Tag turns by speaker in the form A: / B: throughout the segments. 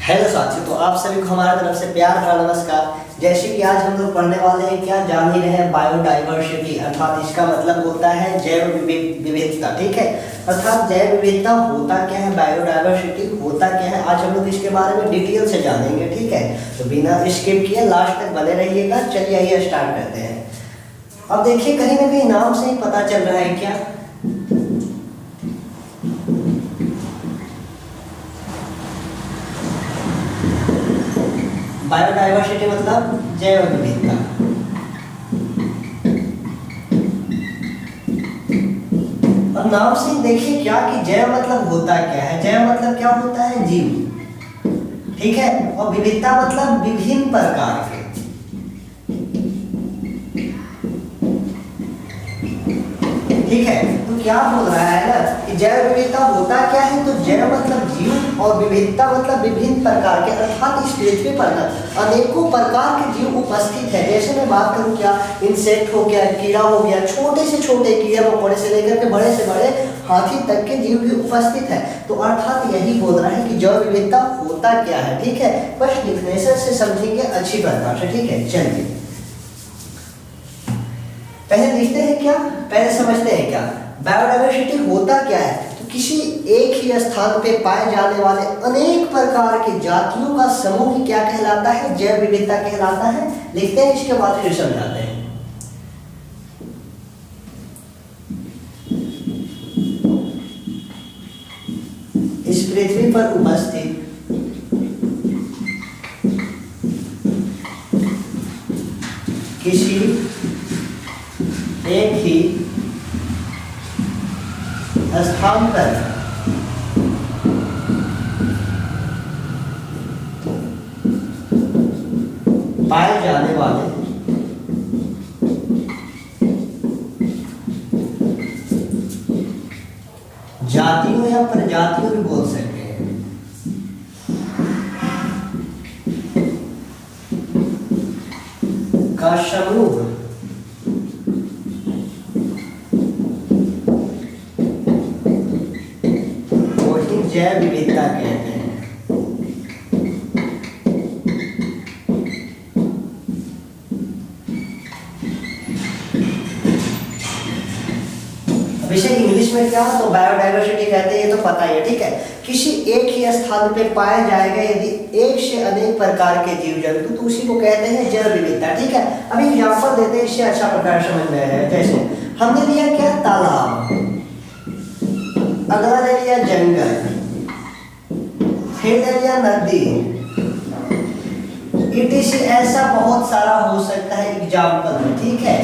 A: Hello साथियों, तो आप सभी को हमारी तरफ से प्यार भरा नमस्कार। जैसे कि आज हम लोग पढ़ने वाले हैं, क्या जान ही रहे हैं, बायोडाइवर्सिटी, अर्थात इसका मतलब होता है जैव विविधता। ठीक है, अर्थात जैव विविधता होता क्या है, बायोडाइवर्सिटी होता क्या है, आज हम लोग इसके बारे में डिटेल से जानेंगे। ठीक है, तो बिना स्किप किए लास्ट तक बने रहिएगा। चलिए आइए स्टार्ट करते हैं। अब देखिए, कहीं ना कहीं नाम से ही पता चल रहा है क्या, बायोडाइवर्सिटी मतलब जैव विविधता। और नाम से देखिए क्या कि जैव मतलब होता क्या है, जैव मतलब क्या होता है, जीव। ठीक है, और विविधता मतलब विभिन्न प्रकार के। ठीक है, तो क्या बोल रहा है ना कि जैव विविधता होता क्या है, तो जैव मतलब जीव और विविधता मतलब विभिन्न प्रकार के, अर्थात इस पृथ्वी पर अनेकों प्रकार के जीव उपस्थित है। जैसे मैं बात करूं, क्या इंसेक्ट हो गया, कीड़ा हो गया, छोटे से छोटे कीड़े मकोड़े से लेकर के बड़े से बड़े हाथी तक के जीव भी उपस्थित है। तो अर्थात यही बोल रहा है कि जैव विविधता होता क्या है। ठीक है, बस डिफिनेशन से समझेंगे अच्छी प्रकार से। ठीक है, चलिए पहले लिखते हैं, क्या पहले समझते हैं क्या बायोडाइवर्सिटी होता क्या है। तो किसी एक ही स्थान पे पाए जाने वाले अनेक प्रकार की जातियों का समूह क्या कहलाता है, जैव विविधता कहलाता है। लिखते हैं, इसके बाद फिर समझाते हैं। इस पृथ्वी पर उपस्थित किसी एक ही स्थान पर पाए जाने वाले जातियों या प्रजातियों भी बोल सकते हैं का समूह जैव विविधता कहते हैं। अब इसे इंग्लिश में क्या तो बायोडाइवर्सिटी कहते हैं, ये तो पता ही है। ठीक है, किसी एक ही स्थान पे पाया जाएगा यदि एक से अनेक प्रकार के जीव जंतु, तो उसी को कहते हैं जैव विविधता। ठीक है, अभी एग्जांपल देते हैं, इससे अच्छा प्रकार समझ में आएगा। जैसे हमने लिया क्या, तालाब, अगला ले लिया जंगल, फिर ले लिया नदी, इटिस ऐसा बहुत सारा हो सकता है एग्जाम्पल में। ठीक है,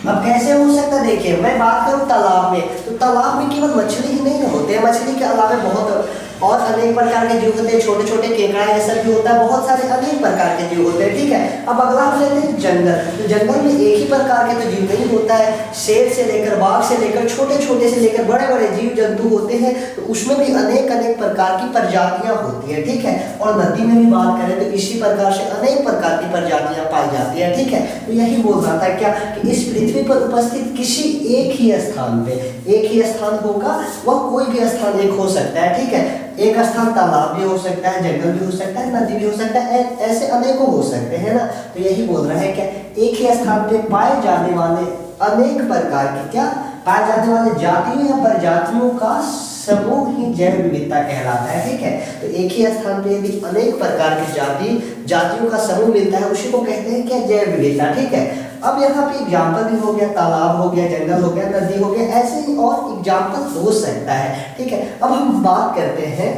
A: अब कैसे हो सकता है, देखिए मैं बात करूं तालाब में, तो तालाब में केवल मछली ही नहीं होते हैं, मछली के अलावा बहुत और अनेक प्रकार के जीव होते हैं, छोटे छोटे केकड़ा ये सब भी होता है, बहुत सारे अनेक प्रकार के जीव होते हैं। ठीक है, अब अगला हम लेते हैं जंगल, तो जंगल में एक ही प्रकार के तो जीव नहीं होता है, शेर से लेकर बाघ से लेकर छोटे छोटे से लेकर बड़े बड़े जीव जंतु होते हैं, तो उसमें भी अनेक अनेक प्रकार की प्रजातियां होती है। ठीक है, और नदी में भी बात करें तो इसी प्रकार से अनेक प्रकार की प्रजातियां पाई जाती है। ठीक है, तो यही बोल रहा था क्या कि इस पृथ्वी पर उपस्थित किसी एक ही स्थान पे, एक ही स्थान होगा, वह कोई भी स्थान एक हो सकता है। ठीक है, एक स्थान तालाब भी हो सकता है, जंगल भी हो सकता है, नदी भी हो सकता है, ऐसे अनेकों हो सकते हैं ना। तो यही बोल रहा है क्या, एक ही स्थान पे पाए जाने वाले अनेक प्रकार के, क्या पाए जाने वाले जातियों या प्रजातियों का समूह ही जैव विविधता कहलाता है। ठीक है, तो एक ही स्थान पे यदि अनेक प्रकार की जातियों का समूह मिलता है, उसी को कहते हैं क्या, जैव विविधता। ठीक है, अब यहाँ पे एग्जाम्पल भी हो गया, तालाब हो गया, जंगल हो गया, नदी हो गया, ऐसे ही और एग्जाम्पल हो सकता है। ठीक है, अब हम बात करते हैं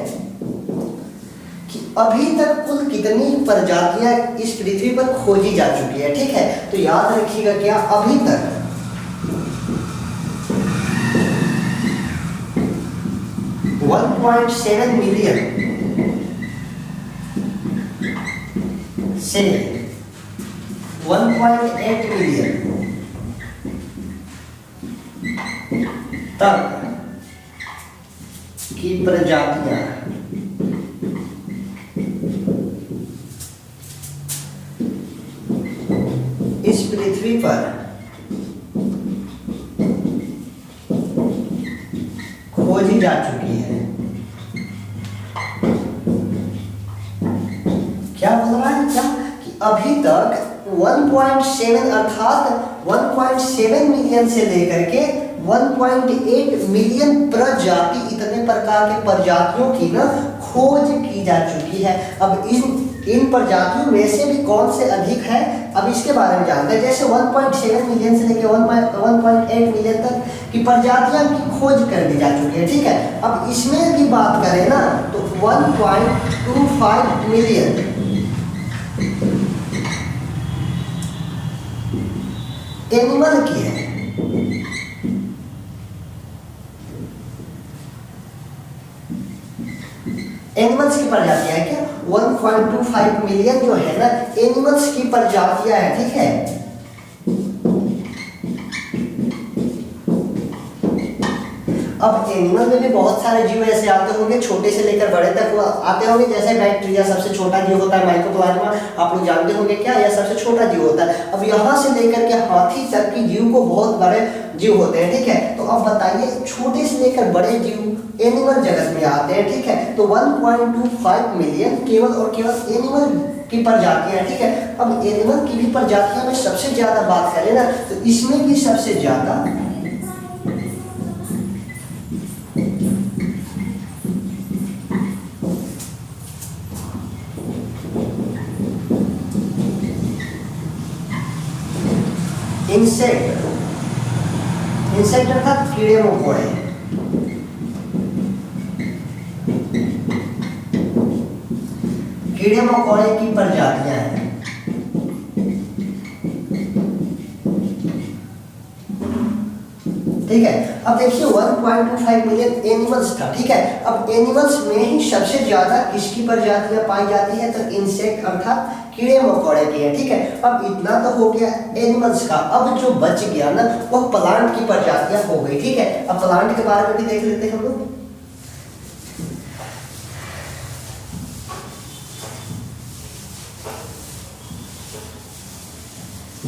A: कि अभी तक कुल कितनी प्रजातियां इस पृथ्वी पर खोजी जा चुकी है। ठीक है, तो याद रखिएगा क्या, अभी तक 1.7 मिलियन से 1.8 मिलियन तक की प्रजातियां इस पृथ्वी पर खोजी जा चुकी है। अभी तक 1.7 अर्थात 1.7 मिलियन से लेकर के 1.8 मिलियन प्रजाति, इतने प्रकार के प्रजातियों की ना खोज की जा चुकी है। अब इन प्रजातियों में से भी कौन से अधिक है, अब इसके बारे में जानते हैं। जैसे 1.7 मिलियन से लेकर 1.8 मिलियन तक की प्रजातियां की खोज कर दी जा चुकी है, ठीक है। अब इसमें भी बात करें ना तो 1.25 मिलियन एनिमल की है। एनिमल्स की प्रजातियां है क्या, 1.25 मिलियन जो है ना एनिमल्स की प्रजातियां है, ठीक है। अब एनिमल में भी बहुत सारे जीव ऐसे आते होंगे, छोटे से लेकर बड़े तक वो आते होंगे। जैसे बैक्टीरिया सबसे छोटा जीव होता है, माइकोप्लाज्मा आप लोग जानते होंगे क्या, यह सबसे छोटा जीव होता है। अब यहाँ से लेकर के हाथी तक की जीव को बहुत बड़े जीव होते हैं, ठीक है। तो अब बताइए छोटे से लेकर बड़े जीव एनिमल जगत में आते हैं, ठीक है। तो 1.25 मिलियन केवल और केवल एनिमल की प्रजातियां, ठीक है। अब एनिमल की भी प्रजातियों में सबसे ज्यादा बात करें ना तो इसमें भी सबसे ज्यादा इंसेक्ट अर्थात कीड़े मकोड़े, कीड़े मकोड़े की प्रजातियां हैं। ठीक है। अब देखिए 1.25 मिलियन एनिमल्स था, ठीक है। अब एनिमल्स में ही सबसे ज्यादा किसकी प्रजातियां पाई जाती है तो इंसेक्ट अर्थात कीड़े मकोड़े की है, ठीक है। अब इतना तो हो गया एनिमल्स का। अब जो बच गया ना वो प्लांट की प्रजातियां हो गई, ठीक है। अब प्लांट के बारे में भी देख लेते हैं हम लोग।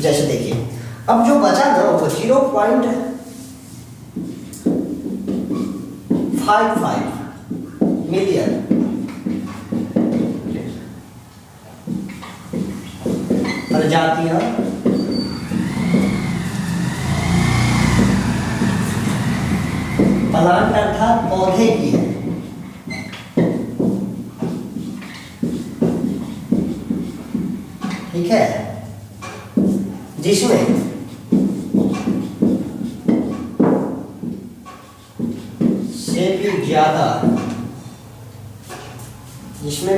A: जैसे देखिए अब जो बचा ना वो 0.55 मिलियन प्रजातियां प्लांट अर्थात पौधे की है, ठीक है। जिसमें से भी ज्यादा जिसमें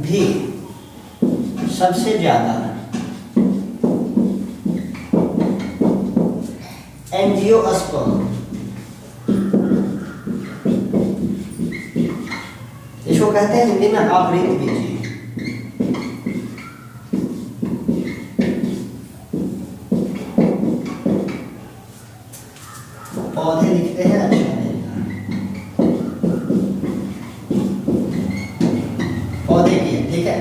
A: भी सबसे ज्यादा एंजियोस्पर्म, इसको कहते हैं हिंदी में आवृत बीजी। पौधे लिखते हैं, अच्छा पौधे की, ठीक है।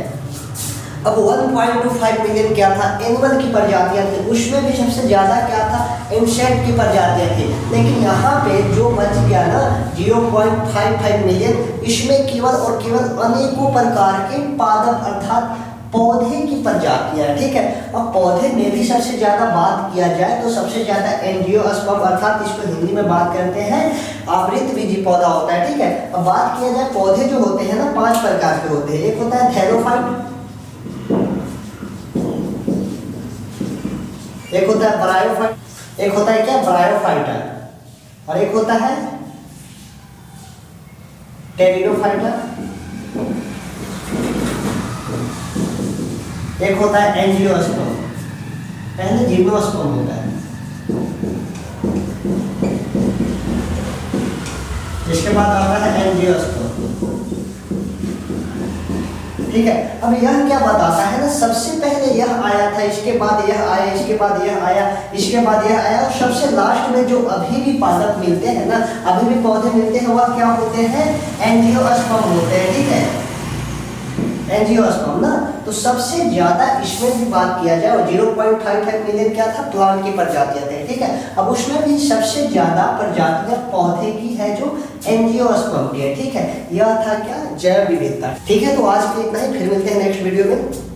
A: अब 1.25 मिलियन क्या था एनिमल की प्रजातियां थी, उसमें भी सबसे ज्यादा क्या था इंसेक्ट की प्रजातियां थी। लेकिन यहाँ पे जो बच गया ना 0.55 मिलियन, इसमें केवल और केवल अनेकों प्रकार के पादप अर्थात पौधे की प्रजातियां, ठीक है। अब पौधे में भी सबसे ज्यादा बात किया जाए तो सबसे ज्यादा एंजियोस्पर्म अर्थात इसको हिंदी में बात करते हैं आवृत बीजी पौधा होता है, ठीक है। अब बात किया जाए पौधे जो होते हैं ना 5 प्रकार के होते हैं। एक होता है थैलोफाइट, एक होता है ब्रायोफाइट, एक होता है क्या ब्रायोफाइटा, और एक होता है टेरिडोफाइटा, एक होता है एंजियोस्पर्म, पहले जिम्नोस्पर्म होता है, जिसके बाद आता है एंजियोस्पर्म, ठीक है। अब यह क्या बताता है ना सबसे पहले यह आया था, इसके बाद यह आया, इसके बाद यह आया, इसके बाद यह आया, और सबसे लास्ट में जो अभी भी पादप मिलते हैं ना, अभी भी पौधे मिलते हैं, वह क्या होते हैं एंजियोस्पर्म होते हैं, ठीक है। एंजियोस्पर्म ना तो सबसे ज्यादा इसमें भी बात किया जाए और 0.55 मिलियन क्या था प्लांट की प्रजातियां थे, ठीक है। अब उसमें भी सबसे ज्यादा प्रजातियां पौधे की है जो एंजियोस्पर्म की है, ठीक है। यह था क्या जैव विविधता, ठीक है। तो आज के लिए इतना ही, फिर मिलते हैं नेक्स्ट वीडियो में।